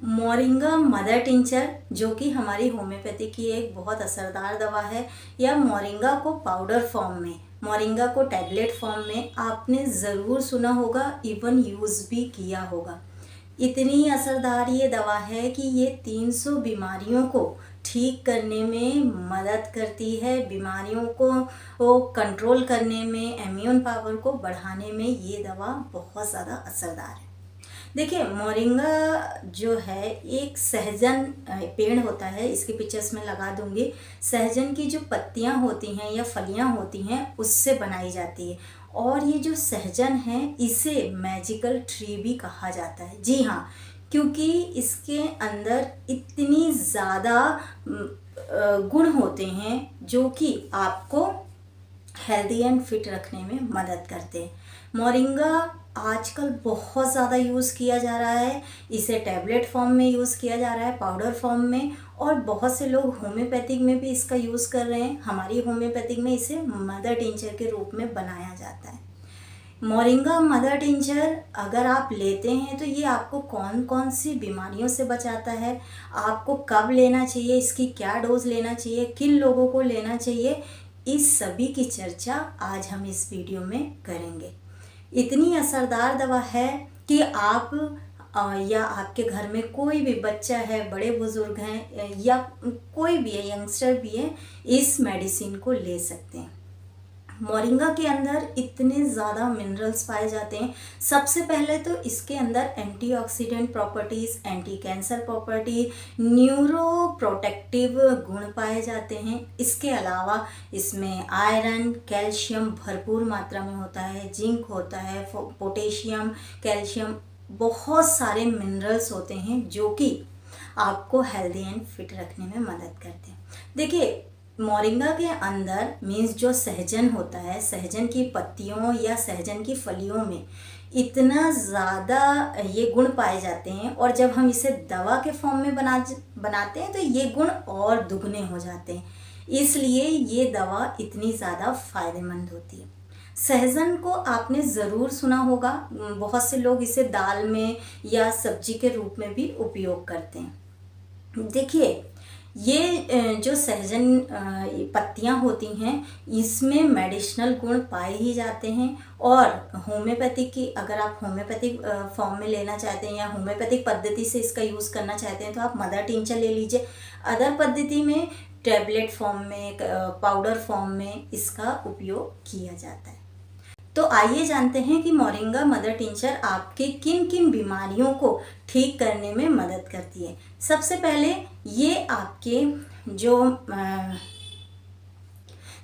Moringa mother tincture जो कि हमारी होम्योपैथी की एक बहुत असरदार दवा है, या मोरिंगा को पाउडर फॉर्म में, मोरिंगा को टैबलेट फॉर्म में आपने ज़रूर सुना होगा, इवन यूज़ भी किया होगा। इतनी असरदार ये दवा है कि ये 300 बीमारियों को ठीक करने में मदद करती है, बीमारियों को कंट्रोल करने में, इम्यून पावर को बढ़ाने में ये दवा बहुत ज़्यादा असरदार है। देखिए, मोरिंगा जो है एक सहजन पेड़ होता है, इसकी पिक्चर्स में लगा दूंगी। सहजन की जो पत्तियां होती हैं या फलियां होती हैं उससे बनाई जाती है, और ये जो सहजन है इसे मैजिकल ट्री भी कहा जाता है। जी हाँ, क्योंकि इसके अंदर इतनी ज़्यादा गुण होते हैं जो कि आपको हेल्दी एंड फिट रखने में मदद करते हैं। मोरिंगा आजकल बहुत ज़्यादा यूज़ किया जा रहा है, इसे टैबलेट फॉर्म में यूज़ किया जा रहा है, पाउडर फॉर्म में, और बहुत से लोग होम्योपैथिक में भी इसका यूज़ कर रहे हैं। हमारी होम्योपैथिक में इसे मदर टिंचर के रूप में बनाया जाता है। मोरिंगा मदर टिंचर अगर आप लेते हैं तो ये आपको कौन कौन सी बीमारियों से बचाता है, आपको कब लेना चाहिए, इसकी क्या डोज लेना चाहिए, किन लोगों को लेना चाहिए, इस सभी की चर्चा आज हम इस वीडियो में करेंगे। इतनी असरदार दवा है कि आप या आपके घर में कोई भी बच्चा है, बड़े बुजुर्ग हैं, या कोई भी है, यंगस्टर भी है, इस मेडिसिन को ले सकते हैं। मोरिंगा के अंदर इतने ज़्यादा मिनरल्स पाए जाते हैं। सबसे पहले तो इसके अंदर antioxidant properties, anti cancer property, neuro protective गुण पाए जाते हैं। इसके अलावा इसमें आयरन, कैल्शियम भरपूर मात्रा में होता है, जिंक होता है, पोटेशियम, कैल्शियम, बहुत सारे मिनरल्स होते हैं जो कि आपको हेल्दी एंड फिट रखने में मदद करते हैं। देखिए, मोरिंगा के अंदर मीन्स जो सहजन होता है, सहजन की पत्तियों या सहजन की फलियों में इतना ज़्यादा ये गुण पाए जाते हैं, और जब हम इसे दवा के फॉर्म में बनाते हैं तो ये गुण और दुगने हो जाते हैं। इसलिए ये दवा इतनी ज़्यादा फ़ायदेमंद होती है। सहजन को आपने ज़रूर सुना होगा, बहुत से लोग इसे दाल में या सब्जी के रूप में भी उपयोग करते हैं। देखिए, ये जो सहजन पत्तियां होती हैं इसमें मेडिसिनल गुण पाए ही जाते हैं, और होम्योपैथिक की, अगर आप होम्योपैथिक फॉर्म में लेना चाहते हैं या होम्योपैथिक पद्धति से इसका यूज़ करना चाहते हैं तो आप मदर टिंचर ले लीजिए। अदर पद्धति में टैबलेट फॉर्म में, पाउडर फॉर्म में इसका उपयोग किया जाता है। तो आइए जानते हैं कि मोरिंगा मदर टिंचर आपके किन किन बीमारियों को ठीक करने में मदद करती है। सबसे पहले ये आपके जो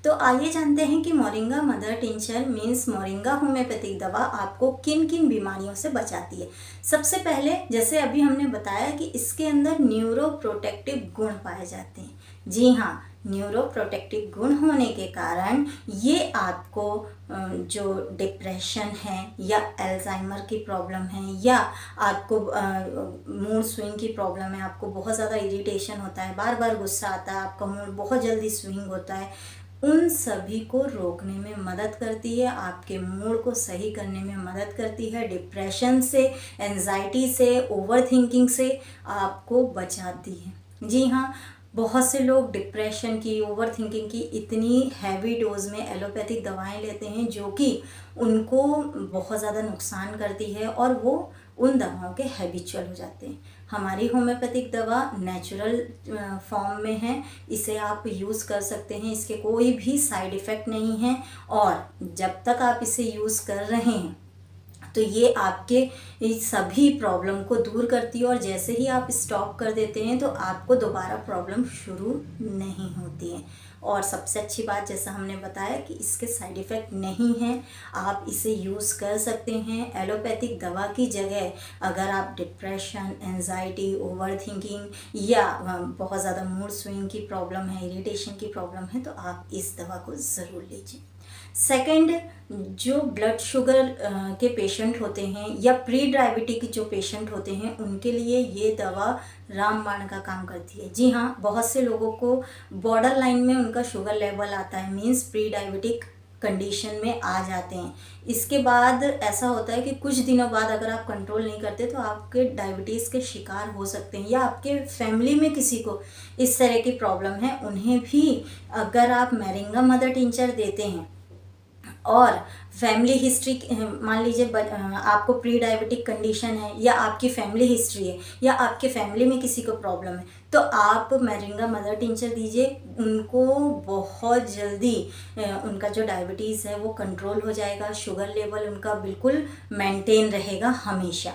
तो आइए जानते हैं कि moringa mother tincture means moringa homeopathic दवा आपको किन किन बीमारियों से बचाती है। सबसे पहले, जैसे अभी हमने बताया कि इसके अंदर न्यूरो प्रोटेक्टिव गुण पाए जाते हैं। जी हाँ, न्यूरो प्रोटेक्टिव गुण होने के कारण ये आपको जो डिप्रेशन है या अल्जाइमर की प्रॉब्लम है, या आपको मूड स्विंग की प्रॉब्लम है, आपको बहुत ज़्यादा इरिटेशन होता है, बार बार गुस्सा आता है, आपका मूड बहुत जल्दी स्विंग होता है, उन सभी को रोकने में मदद करती है, आपके मूड को सही करने में मदद करती है, डिप्रेशन से, एंजाइटी से, ओवर थिंकिंग से आपको बचाती है। जी हाँ, बहुत से लोग डिप्रेशन की, ओवर थिंकिंग की इतनी हैवी डोज में एलोपैथिक दवाएं लेते हैं जो कि उनको बहुत ज़्यादा नुकसान करती है, और वो उन दवाओं के हैबिचुअल हो जाते हैं। हमारी होम्योपैथिक दवा नेचुरल फॉर्म में है, इसे आप यूज़ कर सकते हैं, इसके कोई भी साइड इफ़ेक्ट नहीं है, और जब तक आप इसे यूज़ कर रहे हैं तो ये आपके इस सभी प्रॉब्लम को दूर करती है, और जैसे ही आप स्टॉप कर देते हैं तो आपको दोबारा प्रॉब्लम शुरू नहीं होती है। और सबसे अच्छी बात, जैसा हमने बताया कि इसके साइड इफ़ेक्ट नहीं हैं, आप इसे यूज़ कर सकते हैं एलोपैथिक दवा की जगह। अगर आप डिप्रेशन, एंजाइटी, ओवर थिंकिंग या बहुत ज़्यादा मूड स्विंग की प्रॉब्लम है, इरिटेशन की प्रॉब्लम है, तो आप इस दवा को ज़रूर लीजिए। सेकंड, जो ब्लड शुगर के पेशेंट होते हैं या प्री डायबिटिक जो पेशेंट होते हैं उनके लिए ये दवा रामबाण का काम करती है। जी हाँ, बहुत से लोगों को बॉर्डर लाइन में उनका शुगर लेवल आता है, मीन्स प्री डायबिटिक कंडीशन में आ जाते हैं। इसके बाद ऐसा होता है कि कुछ दिनों बाद अगर आप कंट्रोल नहीं करते तो आपके डायबिटीज़ के शिकार हो सकते हैं, या आपके फैमिली में किसी को इस तरह की प्रॉब्लम है उन्हें भी अगर आप मोरिंगा मदर टिंचर देते हैं और फैमिली हिस्ट्री, मान लीजिए आपको प्री डायबिटिक कंडीशन है या आपकी फैमिली हिस्ट्री है या आपके फैमिली में किसी को प्रॉब्लम है, तो आप मोरिंगा मदर टिंचर दीजिए। उनको बहुत जल्दी उनका जो डायबिटीज़ है वो कंट्रोल हो जाएगा, शुगर लेवल उनका बिल्कुल मेंटेन रहेगा हमेशा।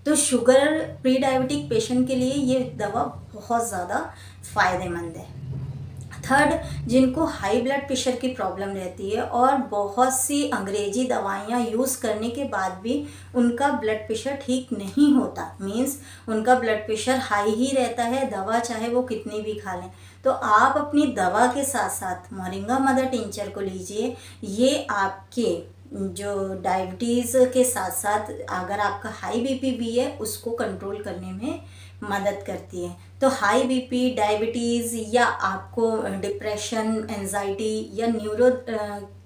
तो शुगर प्री डायबिटिक पेशेंट के लिए ये दवा बहुत ज़्यादा फ़ायदेमंद है। थर्ड, जिनको हाई ब्लड प्रेशर की प्रॉब्लम रहती है और बहुत सी अंग्रेजी दवाइयाँ यूज़ करने के बाद भी उनका ब्लड प्रेशर ठीक नहीं होता, मीन्स उनका ब्लड प्रेशर हाई ही रहता है, दवा चाहे वो कितनी भी खा लें, तो आप अपनी दवा के साथ साथ मोरिंगा मदर टिंचर को लीजिए। ये आपके जो डायबिटीज़ के साथ साथ अगर आपका हाई बीपी भी है उसको कंट्रोल करने में मदद करती है। तो हाई बीपी, डायबिटीज़ या आपको डिप्रेशन, एंजाइटी या न्यूरो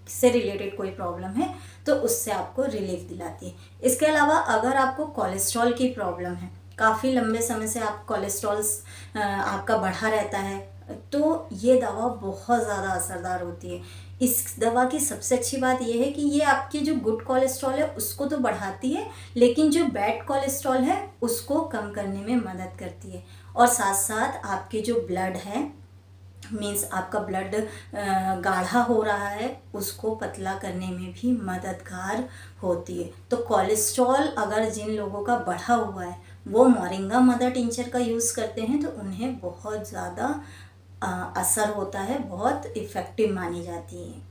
से रिलेटेड कोई प्रॉब्लम है तो उससे आपको रिलीफ दिलाती है। इसके अलावा अगर आपको कोलेस्ट्रॉल की प्रॉब्लम है, काफ़ी लंबे समय से आप कोलेस्ट्रॉल आपका बढ़ा रहता है, तो ये दवा बहुत ज़्यादा असरदार होती है। इस दवा की सबसे अच्छी बात यह है कि ये आपकी जो गुड कोलेस्ट्रॉल है उसको तो बढ़ाती है, लेकिन जो बैड कोलेस्ट्रॉल है उसको कम करने में मदद करती है। और साथ साथ आपके जो ब्लड है, मीन्स आपका ब्लड गाढ़ा हो रहा है, उसको पतला करने में भी मददगार होती है। तो कोलेस्ट्रॉल अगर जिन लोगों का बढ़ा हुआ है वो मोरिंगा मदर टिंचर का यूज़ करते हैं तो उन्हें बहुत ज़्यादा असर होता है, बहुत इफ़ेक्टिव मानी जाती है।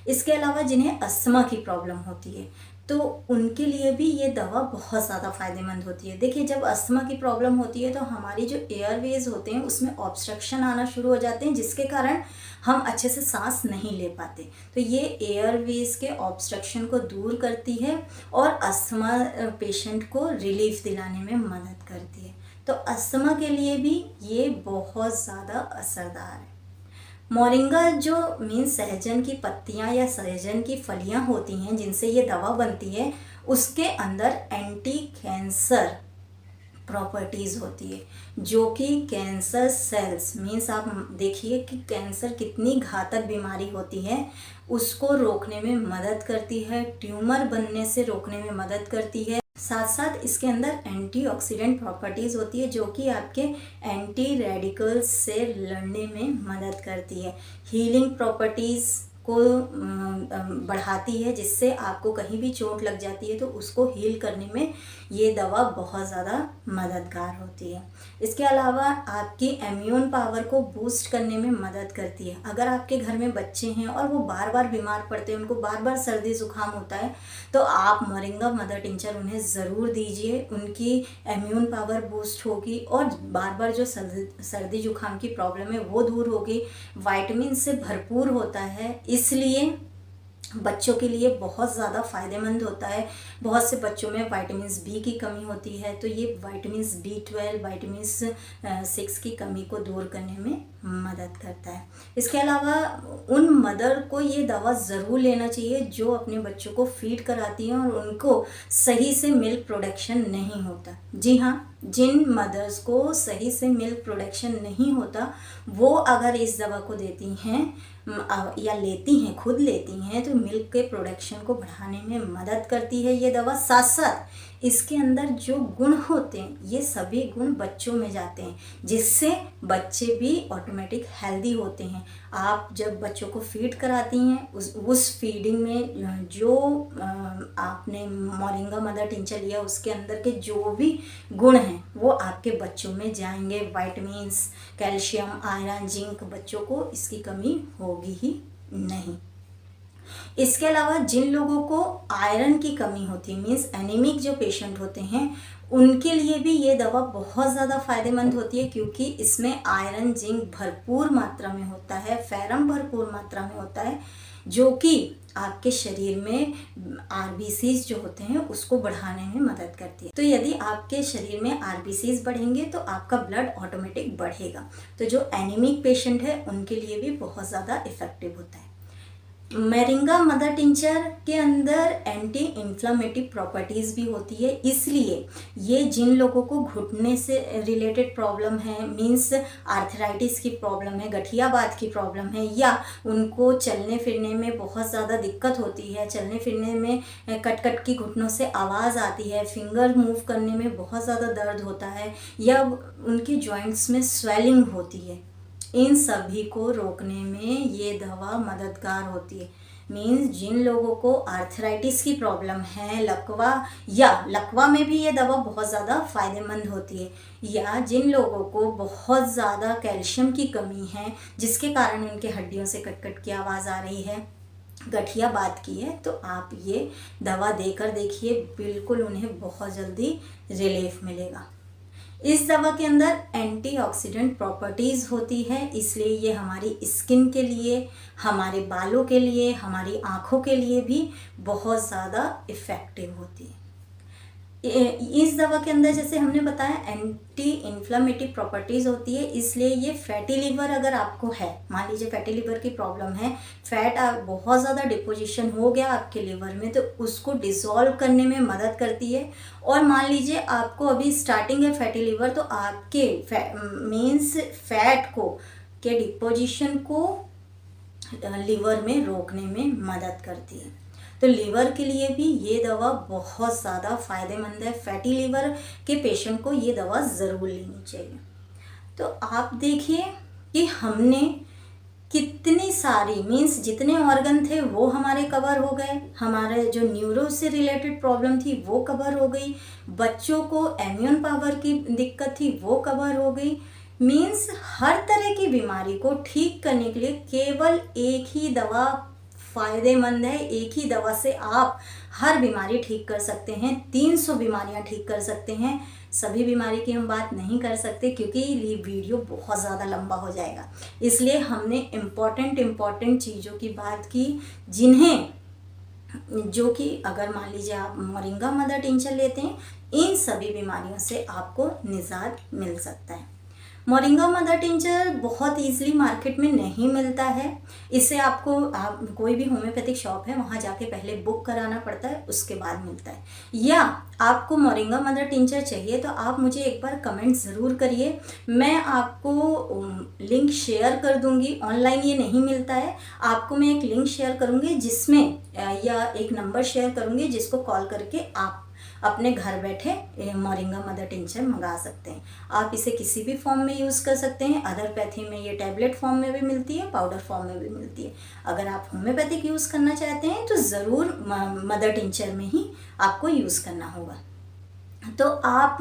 इसके अलावा जिन्हें अस्थमा की प्रॉब्लम होती है तो उनके लिए भी ये दवा बहुत ज़्यादा फ़ायदेमंद होती है। देखिए, जब अस्थमा की प्रॉब्लम होती है तो हमारी जो एयरवेज होते हैं उसमें ऑब्स्ट्रक्शन आना शुरू हो जाते हैं, जिसके कारण हम अच्छे से सांस नहीं ले पाते। तो ये एयरवेज के ऑब्स्ट्रक्शन को दूर करती है और अस्थमा पेशेंट को रिलीफ दिलाने में मदद करती है। तो अस्थमा के लिए भी ये बहुत ज़्यादा असरदार है। मोरिंगा जो मीन्स सहजन की पत्तियां या सहजन की फलियां होती हैं जिनसे ये दवा बनती है, उसके अंदर एंटी कैंसर प्रॉपर्टीज़ होती है, जो कि कैंसर सेल्स, मीन्स आप देखिए कि कैंसर कितनी घातक बीमारी होती है, उसको रोकने में मदद करती है, ट्यूमर बनने से रोकने में मदद करती है। साथ साथ इसके अंदर एंटीऑक्सीडेंट प्रॉपर्टीज़ होती है जो कि आपके एंटी रेडिकल्स से लड़ने में मदद करती है। हीलिंग प्रॉपर्टीज़ को बढ़ाती है, जिससे आपको कहीं भी चोट लग जाती है तो उसको हील करने में ये दवा बहुत ज़्यादा मददगार होती है। इसके अलावा आपकी इम्यून पावर को बूस्ट करने में मदद करती है। अगर आपके घर में बच्चे हैं और वो बार बार बीमार पड़ते हैं, उनको बार बार सर्दी ज़ुकाम होता है, तो आप मोरिंगा मदर टिंचर उन्हें ज़रूर दीजिए। उनकी इम्यून पावर बूस्ट होगी और बार बार जो सर्दी जुकाम की प्रॉब्लम है वो दूर होगी। विटामिन से भरपूर होता है, इसलिए बच्चों के लिए बहुत ज़्यादा फ़ायदेमंद होता है। बहुत से बच्चों में विटामिन बी की कमी होती है, तो ये विटामिन B12, विटामिन 6 की कमी को दूर करने में मदद करता है। इसके अलावा उन मदर को ये दवा ज़रूर लेना चाहिए जो अपने बच्चों को फीड कराती हैं और उनको सही से मिल्क प्रोडक्शन नहीं होता। जी हाँ, जिन मदर्स को सही से मिल्क प्रोडक्शन नहीं होता वो अगर इस दवा को देती हैं या लेती हैं, खुद लेती हैं, तो मिल्क के प्रोडक्शन को बढ़ाने में मदद करती है ये दवा। साथ साथ इसके अंदर जो गुण होते हैं ये सभी गुण बच्चों में जाते हैं, जिससे बच्चे भी ऑटोमेटिक हेल्दी होते हैं। आप जब बच्चों को फीड कराती हैं उस फीडिंग में जो आपने मोरिंगा मदर टिंचर लिया उसके अंदर के जो भी गुण हैं वो आपके बच्चों में जाएंगे। विटामिन्स, कैल्शियम, आयरन, जिंक, बच्चों को इसकी कमी होगी ही नहीं। इसके अलावा जिन लोगों को आयरन की कमी होती है, मीन्स एनीमिक जो पेशेंट होते हैं, उनके लिए भी ये दवा बहुत ज़्यादा फ़ायदेमंद होती है, क्योंकि इसमें आयरन, जिंक भरपूर मात्रा में होता है, फेरम भरपूर मात्रा में होता है, जो कि आपके शरीर में RBCs जो होते हैं उसको बढ़ाने में मदद करती है। तो यदि आपके शरीर में RBCs बढ़ेंगे तो आपका ब्लड ऑटोमेटिक बढ़ेगा। तो जो एनीमिक पेशेंट है उनके लिए भी बहुत ज़्यादा इफ़ेक्टिव होता है। मोरिंगा मदर टिंचर के अंदर एंटी इन्फ्लामेटरी प्रॉपर्टीज़ भी होती है, इसलिए ये जिन लोगों को घुटने से रिलेटेड प्रॉब्लम है, मीन्स आर्थराइटिस की प्रॉब्लम है, गठियाबात की प्रॉब्लम है, या उनको चलने फिरने में बहुत ज़्यादा दिक्कत होती है, चलने फिरने में कट कट की घुटनों से आवाज़ आती है, फिंगर मूव करने में बहुत ज़्यादा दर्द होता है, या उनके जॉइंट्स में स्वेलिंग होती है, इन सभी को रोकने में ये दवा मददगार होती है। मीन्स जिन लोगों को आर्थराइटिस की प्रॉब्लम है, लकवा में भी ये दवा बहुत ज़्यादा फ़ायदेमंद होती है, या जिन लोगों को बहुत ज़्यादा कैल्शियम की कमी है जिसके कारण उनके हड्डियों से कट कट की आवाज़ आ रही है, गठिया बात की है, तो आप ये दवा देकर देखिए, बिल्कुल उन्हें बहुत जल्दी रिलीफ मिलेगा। इस दवा के अंदर एंटीऑक्सीडेंट प्रॉपर्टीज़ होती है, इसलिए ये हमारी स्किन के लिए, हमारे बालों के लिए, हमारी आँखों के लिए भी बहुत ज़्यादा इफ़ेक्टिव होती है। इस दवा के अंदर जैसे हमने बताया एंटी इन्फ्लामेटरी प्रॉपर्टीज़ होती है, इसलिए ये फैटी लिवर अगर आपको है, मान लीजिए फैटी लिवर की प्रॉब्लम है, फैट बहुत ज़्यादा डिपोजिशन हो गया आपके लिवर में, तो उसको डिसॉल्व करने में मदद करती है। और मान लीजिए आपको अभी स्टार्टिंग है फैटी लिवर, तो आपके मीन्स फैट को के डिपोजिशन को लिवर में रोकने में मदद करती है। तो लीवर के लिए भी ये दवा बहुत ज़्यादा फ़ायदेमंद है। फैटी लीवर के पेशेंट को ये दवा ज़रूर लेनी चाहिए। तो आप देखिए कि हमने कितनी सारी मीन्स जितने ऑर्गन थे वो हमारे कवर हो गए, हमारे जो न्यूरो से रिलेटेड प्रॉब्लम थी वो कवर हो गई, बच्चों को इम्यून पावर की दिक्कत थी वो कवर हो गई। मीन्स हर तरह की बीमारी को ठीक करने के लिए केवल एक ही दवा फ़ायदेमंद है। एक ही दवा से आप हर बीमारी ठीक कर सकते हैं, 300 बीमारियां ठीक कर सकते हैं। सभी बीमारी की हम बात नहीं कर सकते क्योंकि ये वीडियो बहुत ज़्यादा लंबा हो जाएगा, इसलिए हमने इम्पॉर्टेंट चीज़ों की बात की, जिन्हें जो कि अगर मान लीजिए आप मोरिंगा मदर टिंचर लेते हैं, इन सभी बीमारियों से आपको निजात मिल सकता है। मोरिंगा मदर टिंचर बहुत ईजिली मार्केट में नहीं मिलता है। इसे आपको कोई भी होम्योपैथिक शॉप है वहाँ जाके पहले बुक कराना पड़ता है, उसके बाद मिलता है। या आपको मोरिंगा मदर टिंचर चाहिए तो आप मुझे एक बार कमेंट ज़रूर करिए, मैं आपको लिंक शेयर कर दूंगी। ऑनलाइन ये नहीं मिलता है, आपको मैं एक लिंक शेयर करूँगी जिसमें या एक नंबर शेयर करूँगी जिसको कॉल करके आप अपने घर बैठे मोरिंगा मदर टिंचर मंगा सकते हैं। आप इसे किसी भी फॉर्म में यूज़ कर सकते हैं। अदरपैथी में ये टैबलेट फॉर्म में भी मिलती है, पाउडर फॉर्म में भी मिलती है। अगर आप होम्योपैथिक यूज़ करना चाहते हैं तो ज़रूर मदर टिंचर में ही आपको यूज़ करना होगा। तो आप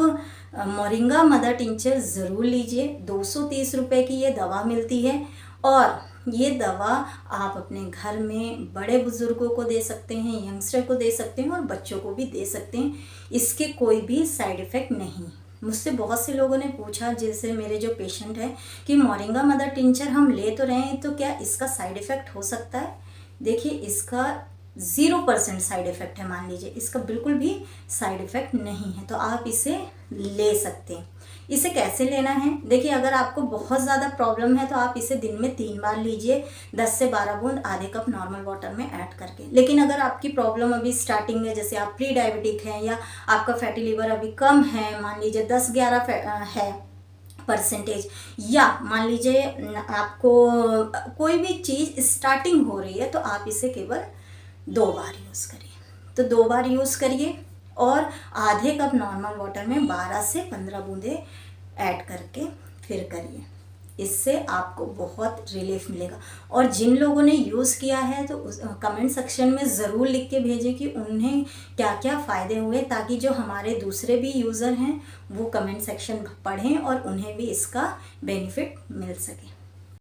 मोरिंगा मदर टिंचर ज़रूर लीजिए। 230 रुपये की ये दवा मिलती है और ये दवा आप अपने घर में बड़े बुज़ुर्गों को दे सकते हैं, यंगस्टर को दे सकते हैं और बच्चों को भी दे सकते हैं। इसके कोई भी साइड इफ़ेक्ट नहीं। मुझसे बहुत से लोगों ने पूछा, जैसे मेरे जो पेशेंट हैं, कि मोरिंगा मदर टिंचर हम ले तो रहे हैं तो क्या इसका साइड इफ़ेक्ट हो सकता है? देखिए, इसका 0% साइड इफ़ेक्ट है। मान लीजिए इसका बिल्कुल भी साइड इफ़ेक्ट नहीं है, तो आप इसे ले सकते हैं। इसे कैसे लेना है? देखिए, अगर आपको बहुत ज़्यादा प्रॉब्लम है तो आप इसे दिन में 3 बार लीजिए, 10 से 12 बूंद आधे कप नॉर्मल वाटर में ऐड करके। लेकिन अगर आपकी प्रॉब्लम अभी स्टार्टिंग है, जैसे आप प्री डायबिटिक हैं या आपका फैटी लिवर अभी कम है, मान लीजिए 10-11 है परसेंटेज, या मान लीजिए आपको कोई भी चीज़ स्टार्टिंग हो रही है, तो आप इसे केवल 2 बार यूज़ करिए। तो 2 बार यूज़ करिए और आधे कप नॉर्मल वाटर में 12 से 15 बूंदे ऐड करके फिर करिए। इससे आपको बहुत रिलीफ मिलेगा। और जिन लोगों ने यूज़ किया है तो कमेंट सेक्शन में ज़रूर लिख के भेजें कि उन्हें क्या क्या फ़ायदे हुए, ताकि जो हमारे दूसरे भी यूज़र हैं वो कमेंट सेक्शन पढ़ें और उन्हें भी इसका बेनिफिट मिल सके।